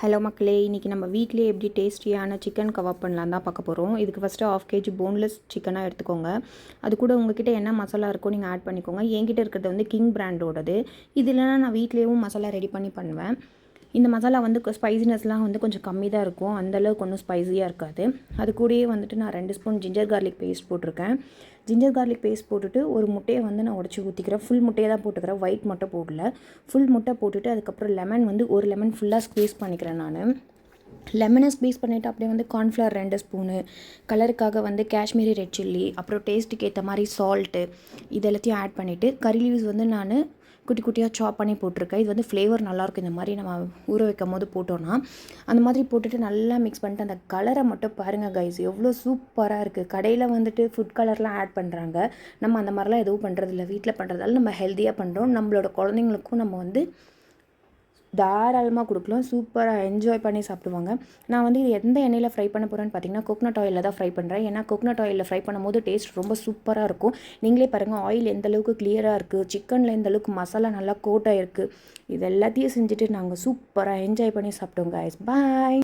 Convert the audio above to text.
Hello மக்களே, இன்றைக்கி நம்ம வீட்டிலே எப்படி டேஸ்டியான சிக்கன் கபாப் பண்ணலாம் தான் பார்க்க போகிறோம். இதுக்கு ஃபஸ்ட்டு 1/2 kg போன்லெஸ் சிக்கனாக எடுத்துக்கோங்க. அது கூட உங்ககிட்ட என்ன மசாலா இருக்கோ நீங்கள் ஆட் பண்ணிக்கோங்க. என்கிட்ட இருக்கிறது வந்து கிங் பிராண்டோடது. இது இல்லைனா நான் வீட்லேயும் மசாலா ரெடி பண்ணி பண்ணுவேன். இந்த மசாலா வந்து ஸ்பைசினஸ்லாம் வந்து கொஞ்சம் கம்மி தான் இருக்கும், அந்தளவுக்கு ஒன்றும் ஸ்பைஸியாக இருக்காது. அது கூடயே வந்துட்டு நான் 2 ஸ்பூன் ஜிஞ்சர் கார்லிக் பேஸ்ட் போட்டிருக்கேன். ஜிஞ்சர் கார்லிக் பேஸ்ட் போட்டுட்டு ஒரு முட்டையை வந்து நான் உடச்சி ஊற்றிக்கிறேன். ஃபுல் முட்டையை தான் போட்டுக்கிறேன், ஒயிட் மட்டும் போடல. ஃபுல் முட்டை போட்டுட்டு அதுக்கப்புறம் லெமன் வந்து ஒரு லெமன் ஃபுல்லாக ஸ்க்வீஸ் பண்ணிக்கிறேன் நான். லெமனை ஸ்க்வீஸ் பண்ணிவிட்டு அப்படியே வந்து கார்ன்ஃப்ளவர் 2 ஸ்பூனு, கலருக்காக வந்து காஷ்மீரி ரெட் சில்லி, அப்புறம் டேஸ்ட்டுக்கு ஏற்ற மாதிரி சால்ட்டு, இது எல்லாத்தையும் ஆட் பண்ணிவிட்டு கறி லீவ்ஸ் வந்து நான் குட்டி குட்டியாக சாப் பண்ணி போட்டிருக்கேன். இது வந்து ஃப்ளேவர் நல்லாயிருக்கும் இந்த மாதிரி நம்ம ஊற வைக்கும் போது போட்டோன்னா. அந்த மாதிரி போட்டுட்டு நல்லா மிக்ஸ் பண்ணிட்டு அந்த கலரை மட்டும் பாருங்கள் கைஸ், எவ்வளோ சூப்பராக இருக்குது. கடையில் வந்துட்டு ஃபுட் கலர்லாம் ஆட் பண்ணுறாங்க. நம்ம அந்த மாதிரிலாம் எதுவும் பண்ணுறதில்ல, வீட்டில் பண்ணுறதால நம்ம ஹெல்த்தியாக பண்ணுறோம். நம்மளோட குழந்தைங்களுக்கும் நம்ம வந்து தாராளமாக கொடுக்கலாம். சூப்பராக என்ஜாய் பண்ணி சாப்பிடுவாங்க. நான் வந்து இது எந்த எண்ணெயில் ஃப்ரை பண்ண போகிறேன்னு பார்த்தீங்கன்னா கோகனட் ஆயிலில் தான் ஃப்ரை பண்ணுறேன். ஏன்னா கோகனட் ஆயிலில் ஃப்ரை பண்ணும்போது டேஸ்ட் ரொம்ப சூப்பராக இருக்கும். நீங்களே பாருங்கள், ஆயில் எந்த அளவுக்கு கிளியராக இருக்குது, சிக்கனில் எந்த அளவுக்கு மசாலா நல்லா கோட்டாக இருக்குது. இது எல்லாத்தையும் செஞ்சுட்டு நாங்கள் சூப்பராக என்ஜாய் பண்ணி சாப்பிட்டோம் கைஸ். பாய்.